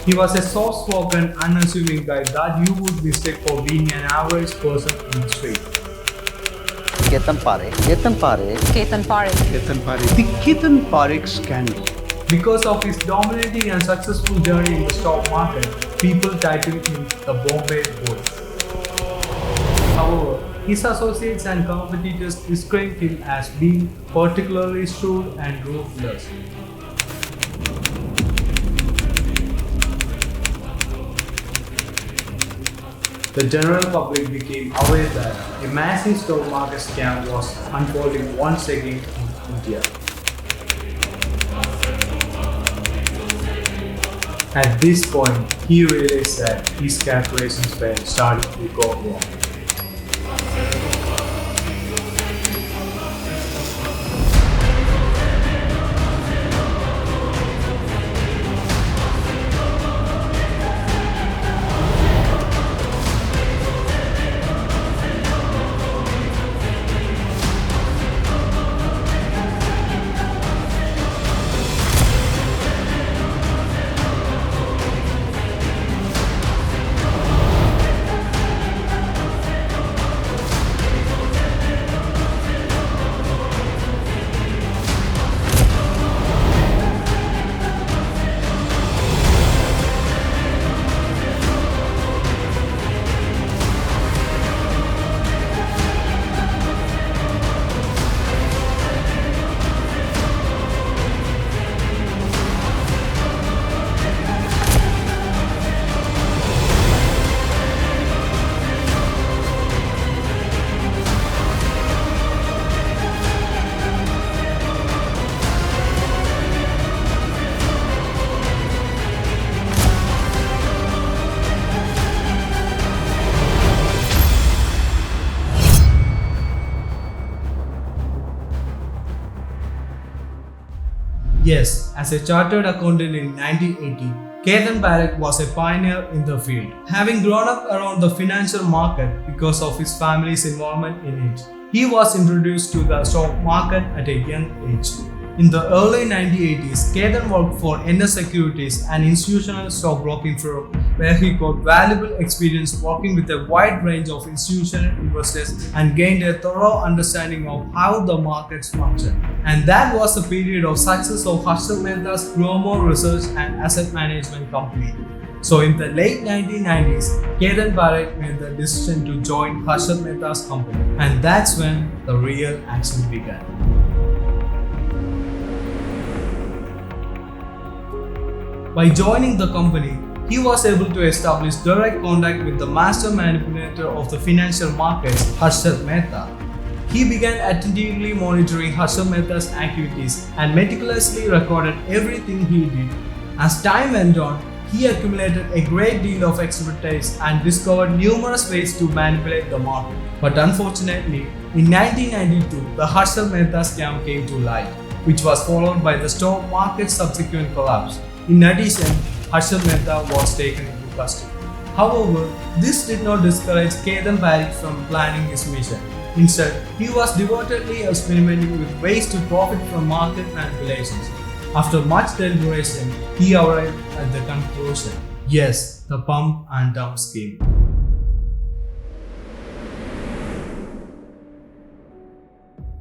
He was a soft-spoken, unassuming guy that you would mistake for being an average person in the street. Ketan Parekh. Ketan Parekh. Ketan Parekh. Ketan Parekh. The Ketan Parekh scandal. Because of his dominating and successful journey in the stock market, people titled him the Bombay Bull. However, his associates and competitors described him as being particularly shrewd and ruthless. The general public became aware that a massive stock market scam was unfolding once again in India. At this point, he realized that his calculations were starting to go wrong. Yes, as a chartered accountant in 1980, Ketan Parekh was a pioneer in the field, having grown up around the financial market because of his family's involvement in it. He was introduced to the stock market at a young age. In the early 1980s, Ketan worked for NS Securities, an institutional stockbroking firm where he got valuable experience working with a wide range of institutional investors and gained a thorough understanding of how the markets function. And that was the period of success of Harshad Mehta's Gromor Research and Asset Management Company. So in the late 1990s, Ketan Parekh made the decision to join Harshad Mehta's company, and that's when the real action began. By joining the company, he was able to establish direct contact with the master manipulator of the financial markets, Harshad Mehta. He began attentively monitoring Harshad Mehta's activities and meticulously recorded everything he did. As time went on, he accumulated a great deal of expertise and discovered numerous ways to manipulate the market. But unfortunately, in 1992, the Harshad Mehta scam came to light, which was followed by the stock market's subsequent collapse. In addition, Harshad Mehta was taken into custody. However, this did not discourage Ketan Parekh from planning his mission. Instead, he was devotedly experimenting with ways to profit from market manipulations. After much deliberation, he arrived at the conclusion: yes, the pump and dump scheme.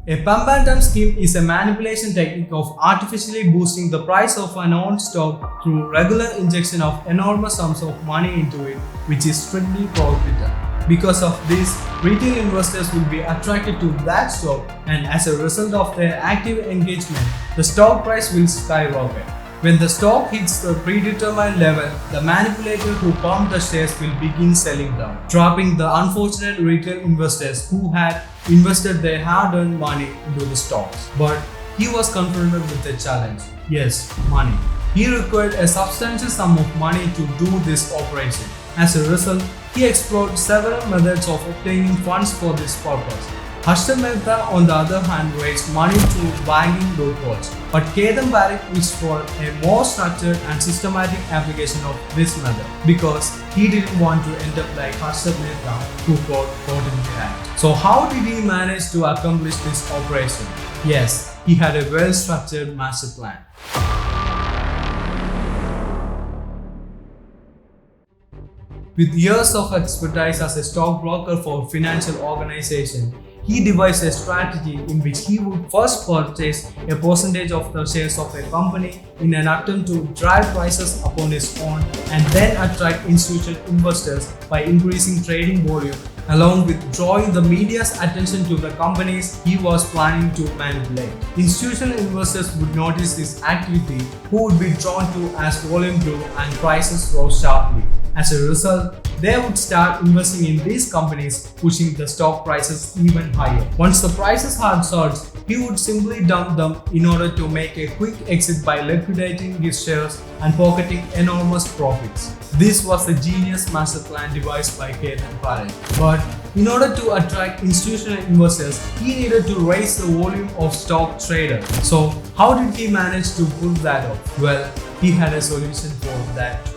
A pump and dump scheme is a manipulation technique of artificially boosting the price of an owned stock through regular injection of enormous sums of money into it, which is strictly prohibited. Because of this, retail investors will be attracted to that stock, and as a result of their active engagement, the stock price will skyrocket. When the stock hits the predetermined level, the manipulator who pumped the shares will begin selling them, trapping the unfortunate retail investors who had invested their hard-earned money into the stocks. But he was confronted with a challenge. Yes, money. He required a substantial sum of money to do this operation. As a result, he explored several methods of obtaining funds for this purpose. Harshad Mehta, on the other hand, raised money through banking loopholes, but Ketan Parekh wished for a more structured and systematic application of this method because he didn't want to end up like Harshad Mehta, who got caught in the act. So how did he manage to accomplish this operation? Yes, he had a well-structured master plan. With years of expertise as a stockbroker for a financial organization, he devised a strategy in which he would first purchase a percentage of the shares of a company in an attempt to drive prices upon his own and then attract institutional investors by increasing trading volume, along with drawing the media's attention to the companies he was planning to manipulate. Institutional investors would notice this activity, who would be drawn to as volume grew and prices rose sharply. As a result, they would start investing in these companies, pushing the stock prices even higher. Once the prices had surged, he would simply dump them in order to make a quick exit by liquidating his shares and pocketing enormous profits. This was a genius master plan devised by Ketan Parekh. But in order to attract institutional investors, he needed to raise the volume of stock traded. So how did he manage to pull that off? Well, he had a solution for that too.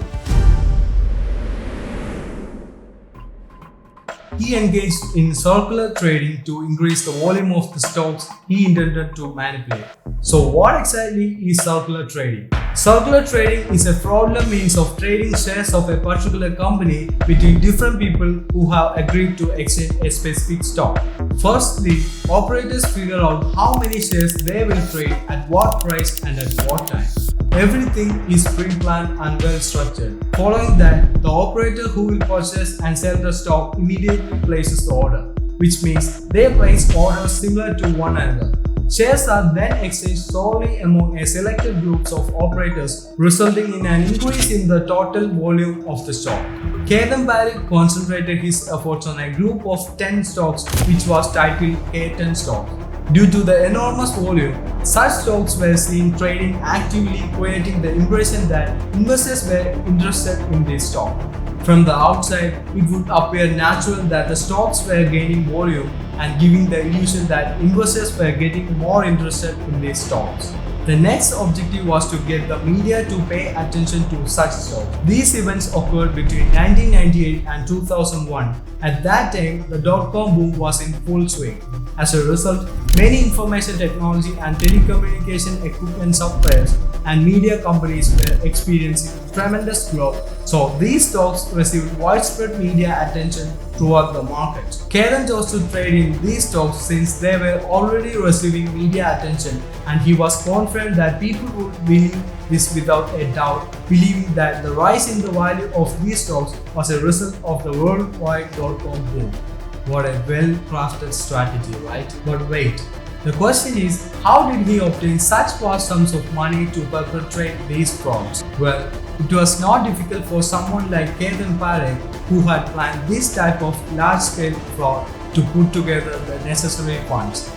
He engaged in circular trading to increase the volume of the stocks he intended to manipulate. So what exactly is circular trading? Circular trading is a fraudulent means of trading shares of a particular company between different people who have agreed to exchange a specific stock. Firstly, operators figure out how many shares they will trade at what price and at what time. Everything is pre-planned and well structured. Following that, the operator who will purchase and sell the stock immediately places the order, which means they place orders similar to one another. Shares are then exchanged solely among a selected groups of operators, resulting in an increase in the total volume of the stock. Ketan Parekh concentrated his efforts on a group of 10 stocks which was titled Ketan stocks. Due to the enormous volume, such stocks were seen trading actively, creating the impression that investors were interested in this stock. From the outside, it would appear natural that the stocks were gaining volume and giving the illusion that investors were getting more interested in these stocks. The next objective was to get the media to pay attention to such stocks. These events occurred between 1998 and 2001. At that time, the dot-com boom was in full swing. As a result, many information technology and telecommunication equipment suppliers and media companies were experiencing tremendous growth, so these stocks received widespread media attention throughout the market. Ketan chose to trade in these stocks since they were already receiving media attention, and he was confident that people would believe this without a doubt, believing that the rise in the value of these stocks was a result of the worldwide dot-com boom. What a well-crafted strategy, right? But wait, the question is, how did he obtain such vast sums of money to perpetrate these frauds? Well, it was not difficult for someone like Ketan Parekh, who had planned this type of large-scale fraud, to put together the necessary funds.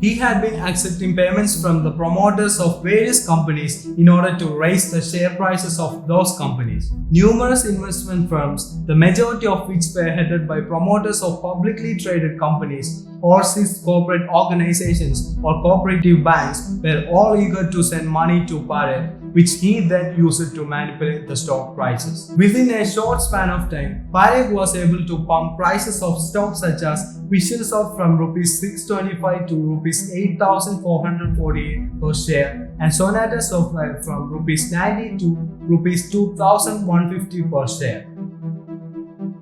He had been accepting payments from the promoters of various companies in order to raise the share prices of those companies. Numerous investment firms, the majority of which were headed by promoters of publicly traded companies, overseas corporate organizations or cooperative banks, were all eager to send money to Parekh, which he then used to manipulate the stock prices. Within a short span of time, Parekh was able to pump prices of stocks such as Visualsoft from Rs 625 to Rs 8,448 per share and Sonata Software from Rs 90 to Rs 2,150 per share.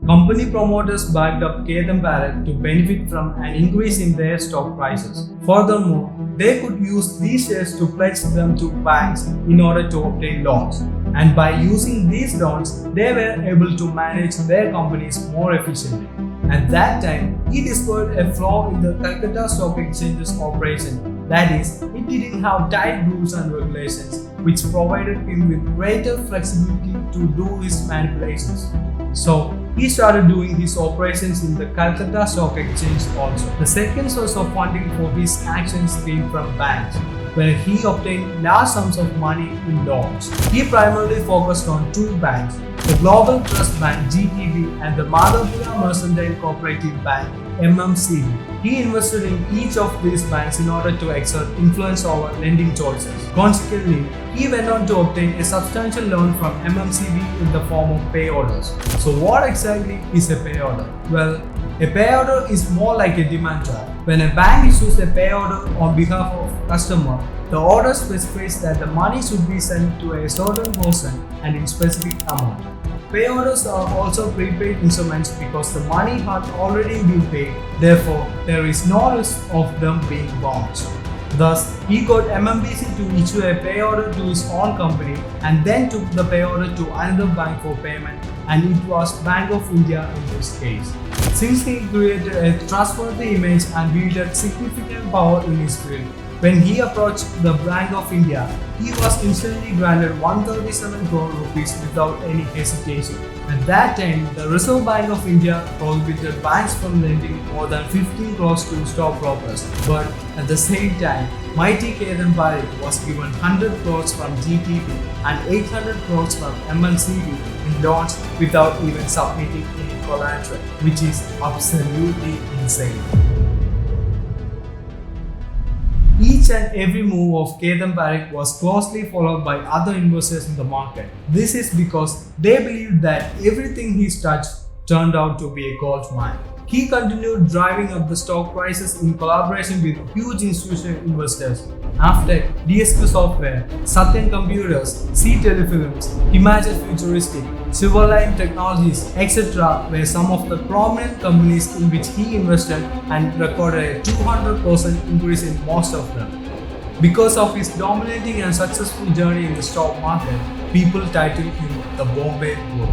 Company promoters backed up Ketan Parekh to benefit from an increase in their stock prices. Furthermore, they could use these shares to pledge them to banks in order to obtain loans. And by using these loans, they were able to manage their companies more efficiently. At that time, he discovered a flaw in the Calcutta Stock Exchange's operation. That is, it didn't have tight rules and regulations, which provided him with greater flexibility to do his manipulations. So, he started doing his operations in the Calcutta Stock Exchange also. The second source of funding for his actions came from banks, where he obtained large sums of money in loans. He primarily focused on two banks, the Global Trust Bank GTB and the Madhavpura Mercantile Cooperative Bank MMCB. He invested in each of these banks in order to exert influence over lending choices. Consequently, he went on to obtain a substantial loan from MMCB in the form of pay orders. So what exactly is a pay order? Well, A pay order is more like a demand draft. When a bank issues a pay order on behalf of a customer, the order specifies that the money should be sent to a certain person and in specific amount. Pay orders are also prepaid instruments because the money had already been paid, therefore there is no risk of them being bounced. Thus, he got MMBC to issue a pay order to his own company and then took the pay order to another bank for payment, and it was Bank of India in this case. Since he created a trustworthy image and wielded significant power in his field, when he approached the Bank of India, he was instantly granted 137 crore rupees without any hesitation. At that time, the Reserve Bank of India prohibited banks from lending more than 15 crores to stockbrokers. But at the same time, mighty Ketan Parikh was given 100 crores from GTB and 800 crores from MNCB in loans without even submitting any collateral, which is absolutely insane. Each and every move of Ketan Parikh was closely followed by other investors in the market. This is because they believed that everything he touched turned out to be a gold mine. He continued driving up the stock prices in collaboration with huge institutional investors. After DSQ Software, Satyan Computers, C Telefilms, Himachal Futuristic, Silverline Technologies, etc. were some of the prominent companies in which he invested and recorded a 200% increase in most of them. Because of his dominating and successful journey in the stock market, people titled him the Bombay Bull.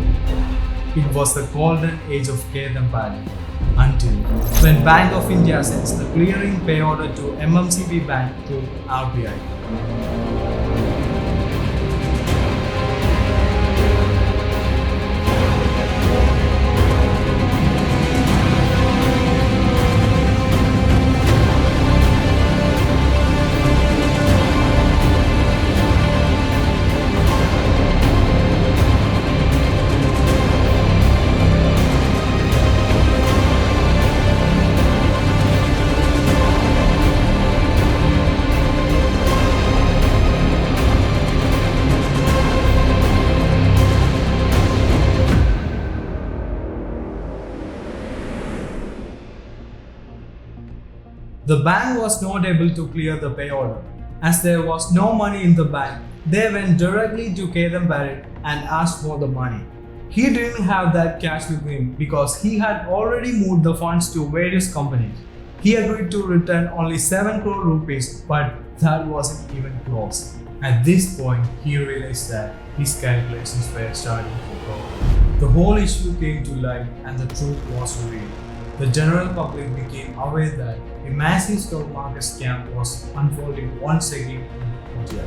It was the golden age of Ketan Parikh. Until when Bank of India sends the clearing pay order to MMCB Bank through RBI. The bank was not able to clear the pay order. As there was no money in the bank, they went directly to Ketan Parikh and asked for the money. He didn't have that cash with him because he had already moved the funds to various companies. He agreed to return only 7 crore rupees, but that wasn't even close. At this point, he realized that his calculations were starting to go. The whole issue came to light and the truth was revealed. The general public became aware that a massive stock market scam was unfolding once again in India.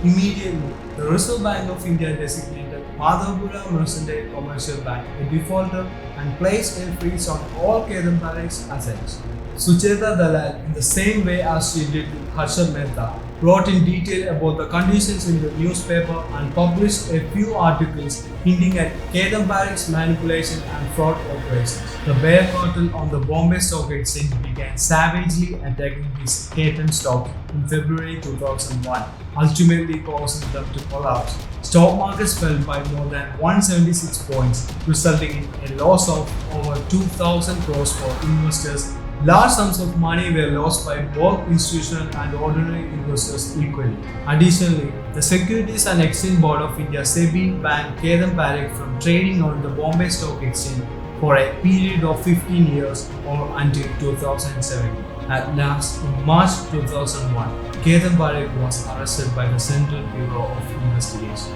Immediately, the Reserve Bank of India designated Madhavpura Mercantile Commercial Bank a defaulter and placed a freeze on all Ketan Parikh's assets. Sucheta Dalal, in the same way as she did with Harshad Mehta, wrote in detail about the conditions in the newspaper and published a few articles hinting at Ketan Parikh's manipulation and fraud operations. The bear cartel on the Bombay Stock Exchange began savagely attacking these Ketan stocks in February 2001, ultimately causing them to collapse. Stock markets fell by more than 176 points, resulting in a loss of over 2,000 crores for investors. Large sums of money were lost by both institutional and ordinary investors equally. Additionally, the Securities and Exchange Board of India (SEBI) banned Ketan Parikh from trading on the Bombay Stock Exchange for a period of 15 years or until 2007. At last, in March 2001, Ketan Parikh was arrested by the Central Bureau of Investigation.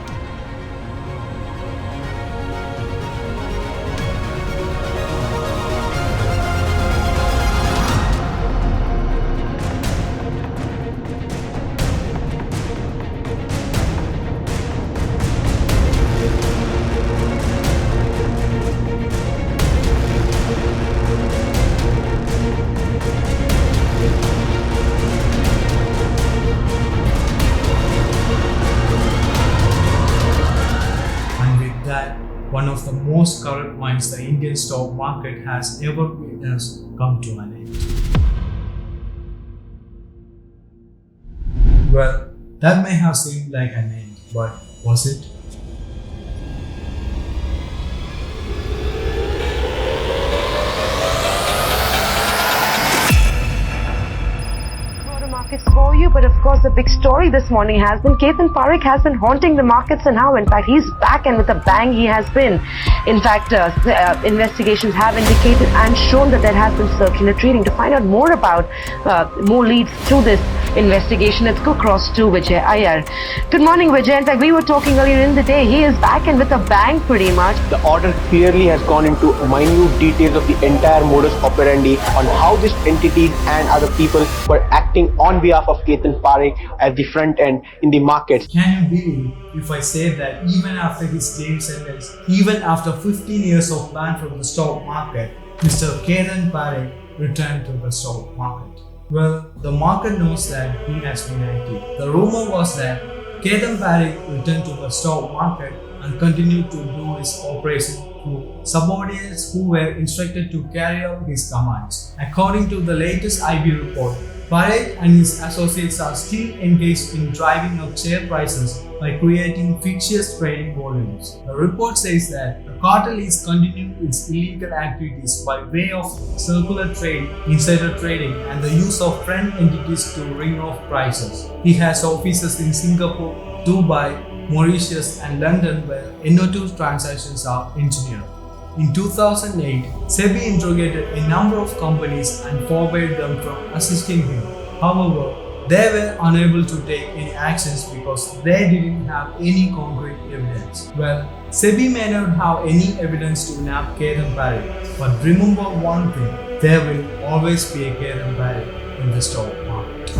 One of the most corrupt minds the Indian stock market has ever witnessed come to an end. Well, that may have seemed like an end, but was it? big story this morning has been Ketan Parekh has been haunting the markets, and now in fact he's back, and with a bang he has been. In fact, investigations have indicated and shown that there has been circular trading. To find out more about more leads to this investigation, let's go across to Vijay Iyer. Good morning, Vijay. In fact, we were talking earlier in the day. He is back and with a bang pretty much. The order clearly has gone into minute details of the entire modus operandi on how this entity and other people were acting on behalf of Ketan Parekh at the front end in the markets. Can you believe if I say that even after his jail sentence, even after 15 years of ban from the stock market, Mr. Ketan Parekh returned to the stock market? Well, the market knows that he has been active. The rumor was that Ketan Parekh returned to the stock market and continued to do his operation through subordinates who were instructed to carry out his commands. According to the latest IB report, Parekh and his associates are still engaged in driving up share prices by creating fictitious trading volumes. The report says that the cartel is continuing its illegal activities by way of circular trade, insider trading, and the use of friend entities to ring off prices. He has offices in Singapore, Dubai, Mauritius, and London where NO2 transactions are engineered. In 2008, SEBI interrogated a number of companies and forbade them from assisting him. However, they were unable to take any actions because they didn't have any concrete evidence. Well, SEBI may not have any evidence to nab Ketan Parekh, but remember one thing, there will always be a Ketan Parekh in the stock market.